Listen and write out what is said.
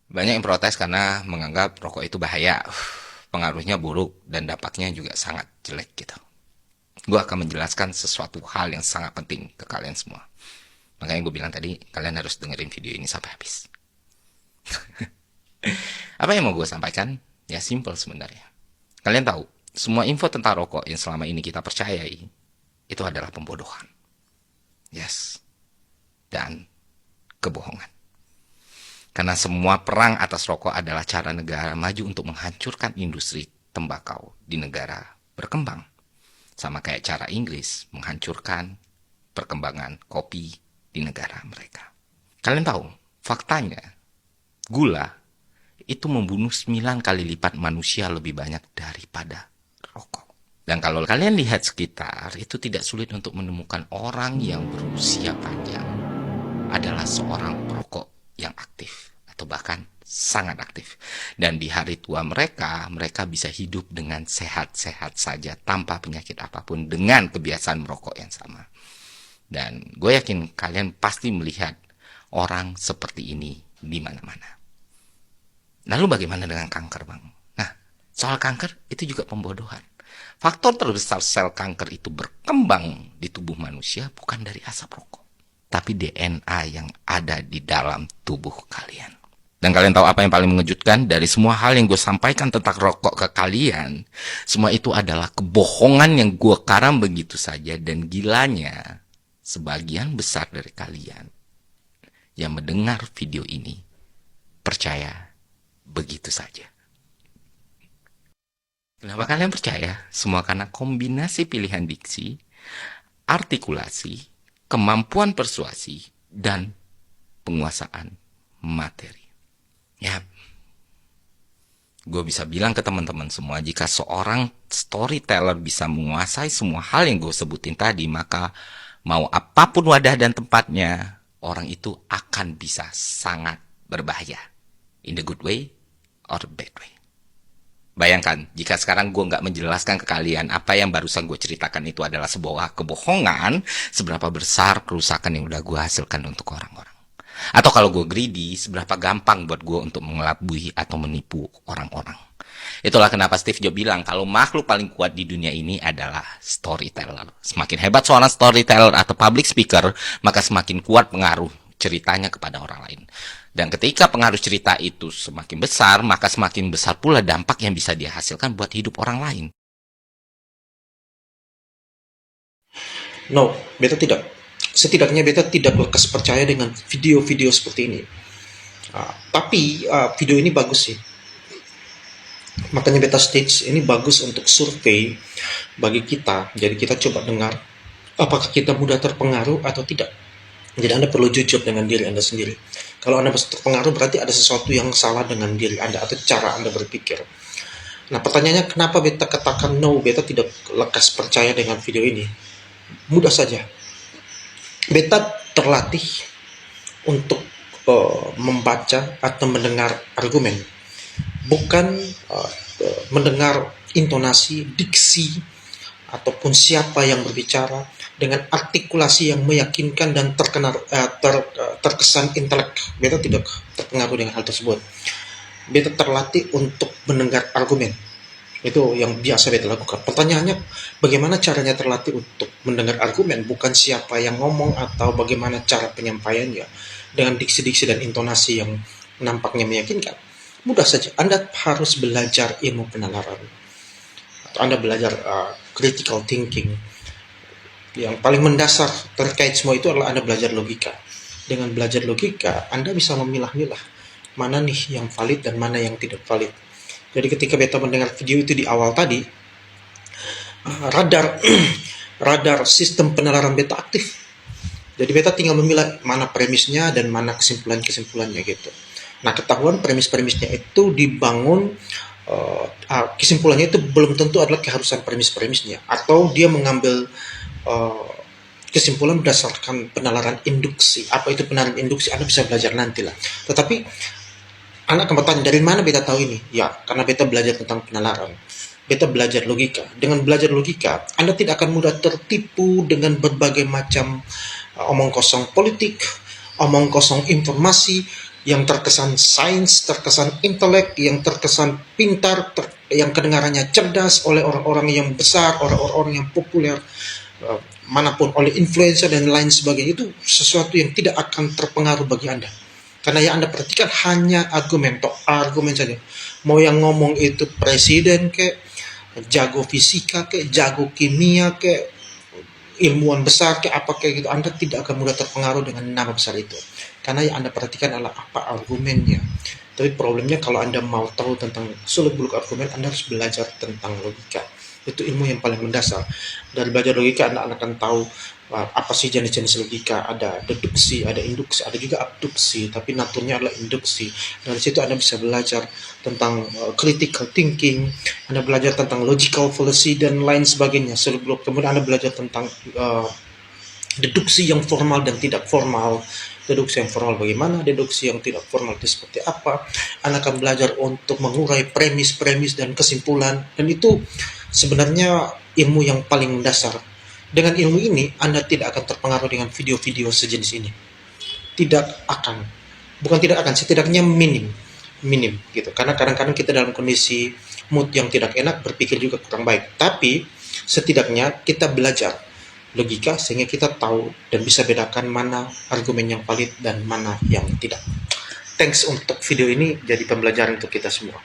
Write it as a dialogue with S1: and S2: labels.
S1: Banyak yang protes karena menganggap rokok itu bahaya, pengaruhnya buruk, dan dampaknya juga sangat jelek gitu. Gue akan menjelaskan sesuatu hal yang sangat penting ke kalian semua. Makanya gue bilang tadi, kalian harus dengerin video ini sampai habis. Apa yang mau gue sampaikan? Ya simple sebenarnya. Kalian tahu, semua info tentang rokok yang selama ini kita percayai, itu adalah pembodohan. Yes. Dan kebohongan. Karena semua perang atas rokok adalah cara negara maju untuk menghancurkan industri tembakau di negara berkembang. Sama kayak cara Inggris menghancurkan perkembangan kopi di negara mereka. Kalian tahu, faktanya, gula itu membunuh 9 kali lipat manusia lebih banyak daripada rokok. Dan kalau kalian lihat sekitar, itu tidak sulit untuk menemukan orang yang berusia panjang adalah seorang perokok yang aktif atau bahkan sangat aktif. Dan di hari tua mereka, mereka bisa hidup dengan sehat-sehat saja tanpa penyakit apapun dengan kebiasaan merokok yang sama. Dan gue yakin kalian pasti melihat orang seperti ini di mana-mana. Lalu bagaimana dengan kanker, Bang? Nah, soal kanker itu juga pembodohan. Faktor terbesar sel kanker itu berkembang di tubuh manusia bukan dari asap rokok, tapi DNA yang ada di dalam tubuh kalian. Dan kalian tahu apa yang paling mengejutkan? Dari semua hal yang gue sampaikan tentang rokok ke kalian, semua itu adalah kebohongan yang gue karam begitu saja. Dan gilanya, sebagian besar dari kalian yang mendengar video ini percaya begitu saja. Kenapa kalian percaya? Semua karena kombinasi pilihan diksi, artikulasi, kemampuan persuasi, dan penguasaan materi. Ya, gue bisa bilang ke teman-teman semua, jika seorang storyteller bisa menguasai semua hal yang gue sebutin tadi, maka mau apapun wadah dan tempatnya, orang itu akan bisa sangat berbahaya. In the good way or the bad way. Bayangkan, jika sekarang gue nggak menjelaskan ke kalian apa yang barusan gue ceritakan itu adalah sebuah kebohongan, seberapa besar kerusakan yang udah gue hasilkan untuk orang-orang. Atau kalau gue greedy, seberapa gampang buat gue untuk mengelabui atau menipu orang-orang. Itulah kenapa Steve Jobs bilang kalau makhluk paling kuat di dunia ini adalah storyteller. Semakin hebat seorang storyteller atau public speaker, maka semakin kuat pengaruh ceritanya kepada orang lain. Dan ketika pengaruh cerita itu semakin besar, maka semakin besar pula dampak yang bisa dia hasilkan buat hidup orang lain.
S2: No, beta tidak. Setidaknya beta tidak lekas percaya dengan video-video seperti ini. Tapi video ini bagus sih. Makanya beta stage ini bagus untuk survei bagi kita. Jadi kita coba dengar apakah kita mudah terpengaruh atau tidak. Jadi Anda perlu jujur dengan diri Anda sendiri. Kalau Anda terpengaruh berarti ada sesuatu yang salah dengan diri Anda atau cara Anda berpikir. Nah, pertanyaannya kenapa beta katakan no, beta tidak lekas percaya dengan video ini? Mudah saja. Beta terlatih untuk membaca atau mendengar argumen, bukan mendengar intonasi, diksi, ataupun siapa yang berbicara dengan artikulasi yang meyakinkan dan terkesan intelek. Beta tidak terpengaruh dengan hal tersebut. Beta terlatih untuk mendengar argumen. Itu yang biasa beta lakukan. Pertanyaannya, bagaimana caranya terlatih untuk mendengar argumen, bukan siapa yang ngomong atau bagaimana cara penyampaiannya dengan diksi-diksi dan intonasi yang nampaknya meyakinkan. Mudah saja, Anda harus belajar ilmu penalaran. Atau Anda belajar critical thinking. Yang paling mendasar terkait semua itu adalah Anda belajar logika. Dengan belajar logika, Anda bisa memilah-milah mana nih yang valid dan mana yang tidak valid. Jadi ketika beta mendengar video itu di awal tadi, radar sistem penalaran beta aktif. Jadi beta tinggal memilah mana premisnya dan mana kesimpulannya gitu. Nah, ketahuan premisnya itu dibangun, kesimpulannya itu belum tentu adalah keharusan premisnya, atau dia mengambil kesimpulan berdasarkan penalaran induksi. Apa itu penalaran induksi? Anda bisa belajar nanti lah. Tetapi anak akan bertanya, dari mana beta tahu ini? Ya, karena beta belajar tentang penalaran. Beta belajar logika. Dengan belajar logika, Anda tidak akan mudah tertipu dengan berbagai macam omong kosong politik, omong kosong informasi yang terkesan sains, terkesan intelek, yang terkesan pintar, yang kedengarannya cerdas oleh orang-orang yang besar, orang-orang yang populer, manapun, oleh influencer dan lain sebagainya, itu sesuatu yang tidak akan terpengaruh bagi Anda. Karena yang Anda perhatikan hanya argumen, argumen saja. Mau yang ngomong itu presiden ke, jago fisika ke, jago kimia ke, ilmuwan besar ke, apa kayak gitu, Anda tidak akan mudah terpengaruh dengan nama besar itu. Karena yang Anda perhatikan adalah apa argumennya. Tapi problemnya kalau Anda mau tahu tentang seluk-beluk argumen, Anda harus belajar tentang logika. Itu ilmu yang paling mendasar. Dari belajar logika, Anda akan tahu apa sih jenis-jenis logika. Ada deduksi, ada induksi, ada juga abduksi, tapi naturnya adalah induksi. Dari situ Anda bisa belajar tentang critical thinking, Anda belajar tentang logical fallacy dan lain sebagainya. Kemudian Anda belajar tentang deduksi yang formal dan tidak formal. Deduksi yang formal bagaimana, deduksi yang tidak formal itu seperti apa. Anda akan belajar untuk mengurai premis-premis dan kesimpulan, dan itu sebenarnya ilmu yang paling dasar. Dengan ilmu ini, Anda tidak akan terpengaruh dengan video-video sejenis ini. Tidak akan. Bukan tidak akan, setidaknya minim gitu. Karena kadang-kadang kita dalam kondisi mood yang tidak enak, berpikir juga kurang baik. Tapi setidaknya kita belajar logika sehingga kita tahu dan bisa bedakan mana argumen yang valid dan mana yang tidak. Thanks untuk video ini, jadi pembelajaran untuk kita semua.